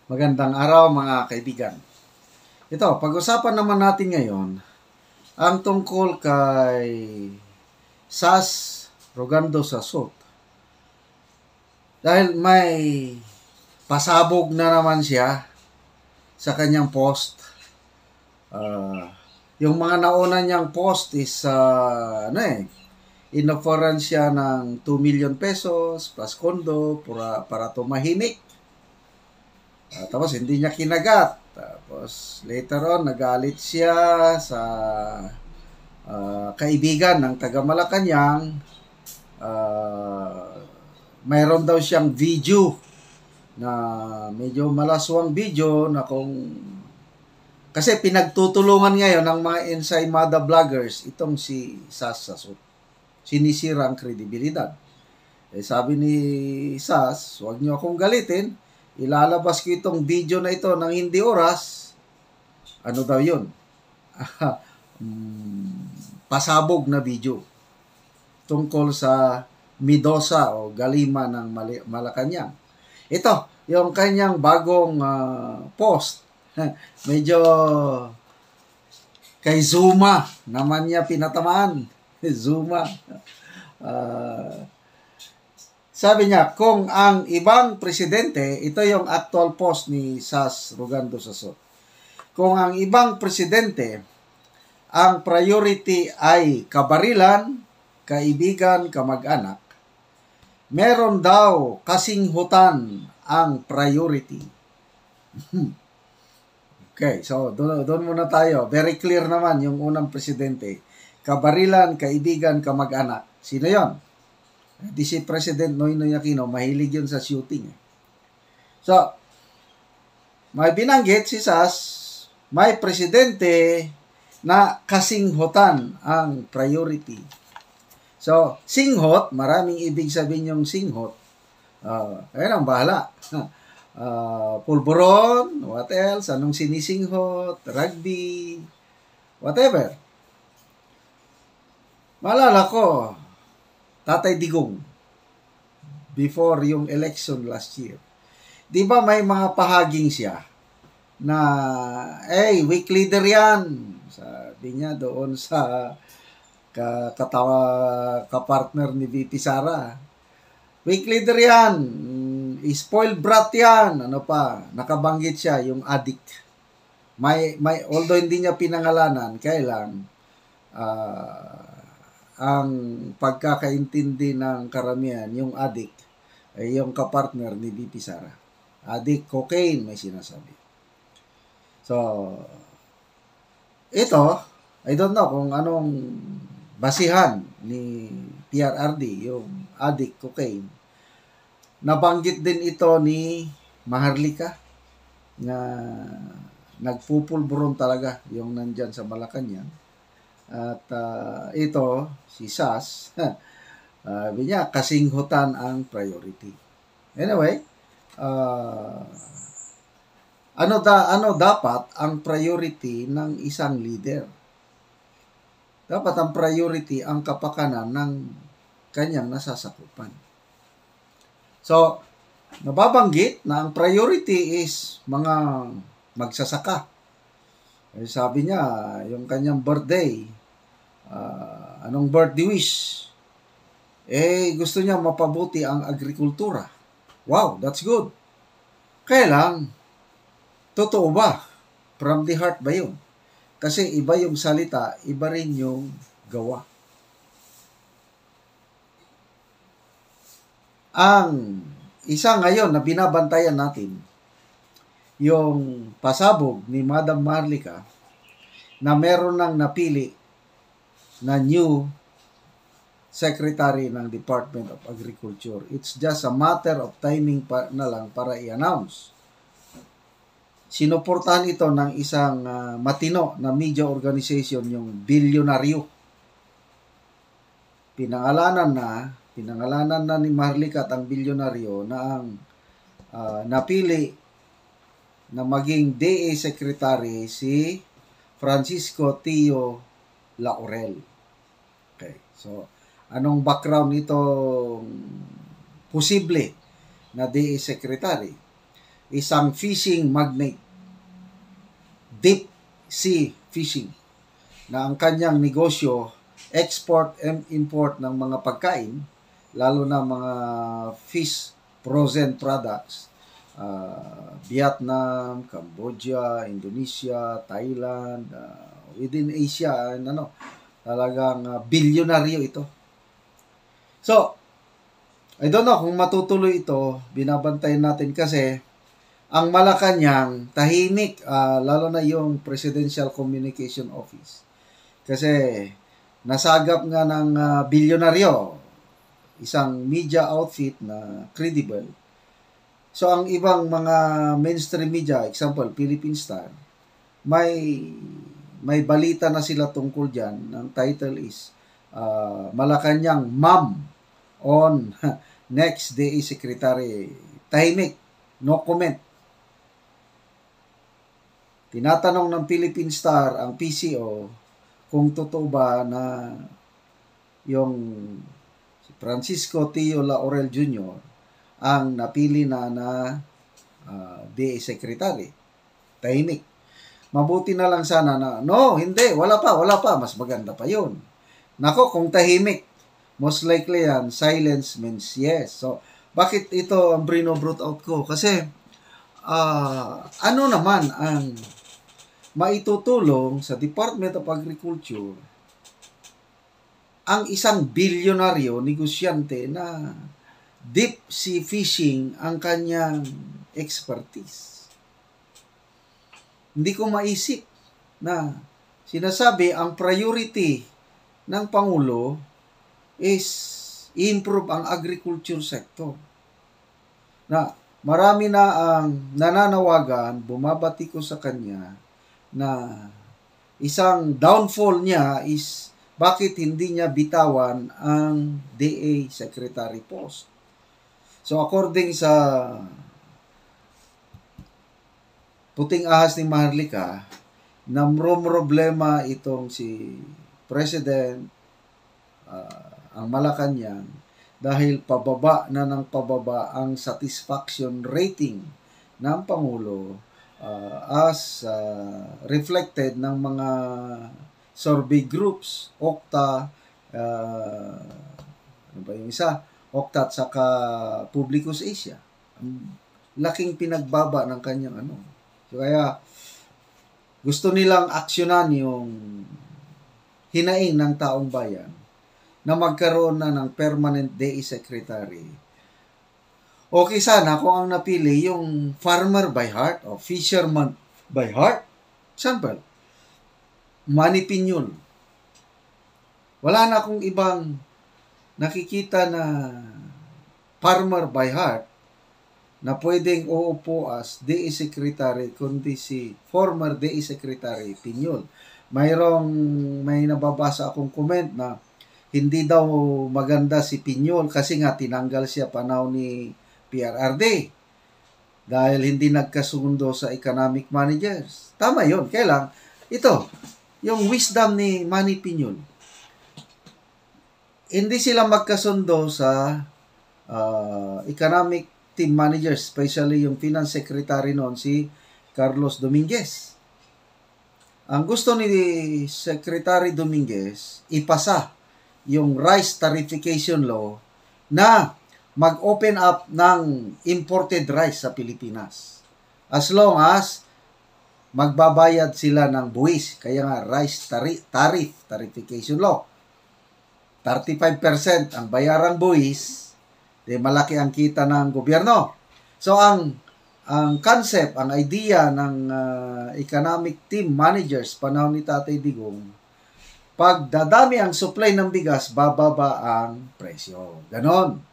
Magandang araw mga kaibigan. Ito, pag-usapan naman natin ngayon ang tungkol kay Sas Rogando Sasot. Dahil may pasabog na naman siya sa kanyang post. Yung mga nauna niyang post is in-offeran siya ng 2 million pesos plus kondo para tumahimik. Tapos hindi niya kinagat. Tapos later on, nagalit siya sa kaibigan ng taga Malacanang. Mayroon daw siyang video na medyo malaswang video na kasi pinagtutulungan ngayon ng mga Ensaymada vloggers itong si Sas Sasot. Sinisira ang kredibilidad. Sabi ni Sas, huwag niyo akong galitin. Ilalabas ko itong video na ito ng hindi oras. Ano daw yun? Pasabog na video. Tungkol sa Midosa o Galima ng Malacanang. Ito, yung kanyang bagong post. Medyo kay Zuma naman niya pinatamaan. Zuma. Sabi niya, kung ang ibang presidente, ito yung actual post ni Sas Rogando Sasot. Kung ang ibang presidente, ang priority ay kabarilan, kaibigan, kamag-anak, meron daw kasinghutan ang priority. Okay, so doon muna tayo. Very clear naman yung unang presidente. Kabarilan, kaibigan, kamag-anak. Sino yon? Di si President Noynoy Aquino, mahilig yun sa shooting. So, may binanggit si Sas, may presidente na kasinghutan ang priority. So, singhot, maraming ibig sabihin yung singhot. Ayun ang bahala. Pulburon, what else, anong sinisinghot, rugby, whatever. Maalala ko, Tatay Digong, before yung election last year. Di ba may mga pahaging siya na, weak leader yan. Sabi niya doon sa kapartner ni VP Sara. Weak leader yan. Spoiled brat yan. Ano pa? Nakabanggit siya, yung addict. Although hindi niya pinangalanan, kailan ang pagkakaintindi ng karamihan, yung addict, ay yung kapartner ni VP Sara. Addict, cocaine, may sinasabi. So, ito, I don't know kung anong basihan ni PRRD, yung addict, cocaine. Nabanggit din ito ni Maharlika na nagpupulburon talaga yung nandyan sa Malacanang. At ito, si Sas, sabi niya, kasinghutan ang priority. Anyway, ano dapat ang priority ng isang leader? Dapat ang priority ang kapakanan ng kanyang nasasakupan. So, nababanggit na ang priority is mga magsasaka. Sabi niya, yung kanyang birthday, anong birthday wish? Gusto niya mapabuti ang agrikultura. Wow, that's good. Kaya lang, totoo ba? From the heart ba yun? Kasi iba yung salita, iba rin yung gawa. Ang isa ngayon na binabantayan natin, yung pasabog ni Madam Maharlika na meron nang napili na new Secretary ng Department of Agriculture. It's just a matter of timing na lang para i-announce. Sinuportahan ito ng isang matino na media organization, yung Bilyonaryo. Pinangalanan na ni Maharlika at ang Bilyonaryo na ang napili na maging DA Secretary si Francisco Tio Laurel. Okay, so anong background nitong posible na DA Secretary? isang fishing magnate, deep sea fishing, na ang kanyang negosyo, export and import ng mga pagkain, lalo na mga fish frozen products, Vietnam, Cambodia, Indonesia, Thailand, within Asia, talagang bilyonaryo ito. So, I don't know kung matutuloy ito, binabantayan natin kasi ang Malacanang tahimik, lalo na yung Presidential Communication Office. Kasi nasagap nga ng bilyonaryo, isang media outfit na credible. So ang ibang mga mainstream media, example, Philippine Star, may balita na sila tungkol dyan. Ang title is Malacanang Ma'am on next DA Secretary. Tahimik, no comment. Tinatanong ng Philippine Star ang PCO kung totoo ba na yung si Francisco Tio Laurel Jr. ang napili na DA Secretary. Tahimik. Mabuti na lang sana na, no, hindi, wala pa, mas maganda pa yun. Nako, kung tahimik, most likely yan, silence means yes. So, bakit ito ang brought out ko? Kasi, ano naman ang maitutulong sa Department of Agriculture ang isang bilyonaryo, negosyante na deep sea fishing ang kanyang expertise. Hindi ko maisip na sinasabi ang priority ng Pangulo is i-improve ang agriculture sector. Na marami na ang nananawagan, bumabati ko sa kanya na isang downfall niya is bakit hindi niya bitawan ang DA Secretary post. So according sa puting ahas ni Maharlika, namromroblema itong si President ang Malacanang dahil pababa na ng pababa ang satisfaction rating ng Pangulo as reflected ng mga survey groups, Okta, ano ba yung isa? Okta at saka Publicus Asia. Laking pinagbaba ng kanyang ano. So kaya gusto nilang aksyonan yung hinaing ng taong bayan na magkaroon na ng permanent DA secretary. Okay sana kung ang napili yung farmer by heart o fisherman by heart. Example, Manny Piñol. Wala na akong ibang nakikita na farmer by heart na pwedeng uupo as DA Secretary kundi si former DA Secretary Piñol. May nababasa akong comment na hindi daw maganda si Piñol kasi nga tinanggal siya panahon ni PRRD dahil hindi nagkasundo sa economic managers. Tama yun. Kailang ito, yung wisdom ni Manny Piñol. Hindi sila magkasundo sa economic team managers, especially yung finance secretary noon, si Carlos Dominguez. Ang gusto ni Secretary Dominguez, ipasa yung rice tarification law na mag-open up ng imported rice sa Pilipinas. As long as magbabayad sila ng buwis. Kaya nga, rice tarification law. 35% ang bayarang buwis, malaki ang kita ng gobyerno. So, ang concept, ang idea ng economic team managers, panahon ni Tatay Digong, pag dadami ang supply ng bigas, bababa ang presyo. Ganon.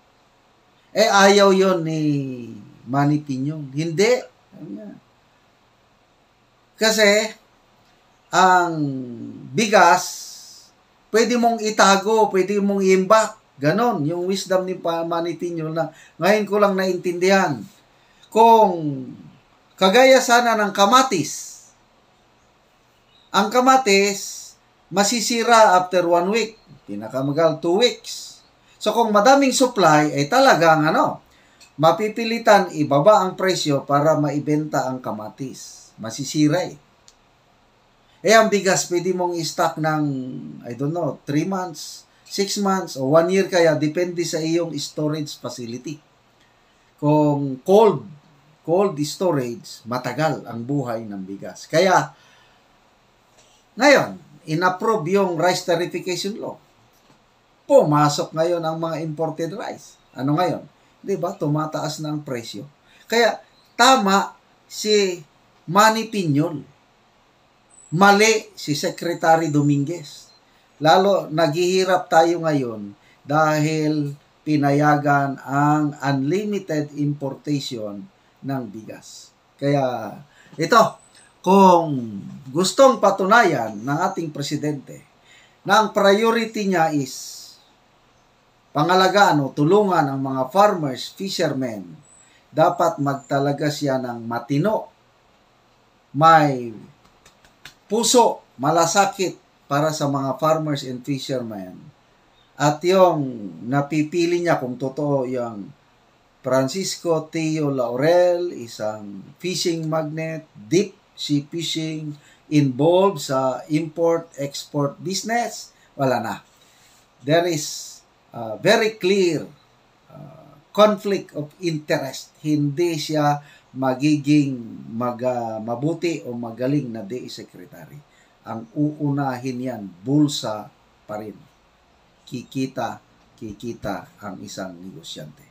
Ayaw yon ni Manny Piñol. Hindi. Kasi, ang bigas, pwede mong itago, pwede mong iimbak. Ganon, yung wisdom ni Manny Piñol na ngayon ko lang naintindihan. Kung kagaya sana ng kamatis, ang kamatis, masisira after 1 week. Pinakamagal, 2 weeks. So, kung madaming supply, ay talagang mapipilitan ibaba ang presyo para maibenta ang kamatis. Masisira eh. Ang bigas, pwede mong i-stock ng, I don't know, 3 months, 6 months, o 1 year kaya, depende sa iyong storage facility. Kung cold storage, matagal ang buhay ng bigas. Kaya, ngayon, in-approve yung rice tariffication law. Pumasok ngayon ang mga imported rice. Ano ngayon? Diba? Tumataas na ang presyo. Kaya, tama si Manny Piñol. Mali si Secretary Dominguez. Lalo, naghihirap tayo ngayon dahil pinayagan ang unlimited importation ng bigas. Kaya, ito, kung gustong patunayan ng ating presidente na ang priority niya is pangalagaan o tulungan ang mga farmers, fishermen, dapat magtalaga siya ng matino, may puso, malasakit para sa mga farmers and fishermen. At yung napipili niya, kung totoo yung Francisco Teo Laurel, isang fishing magnate, deep sea fishing, involved sa import-export business, wala na. There is very clear conflict of interest. Hindi siya magiging mabuti o magaling na DE secretary. Ang uunahin yan, bulsa pa rin. Kikita ang isang negosyante.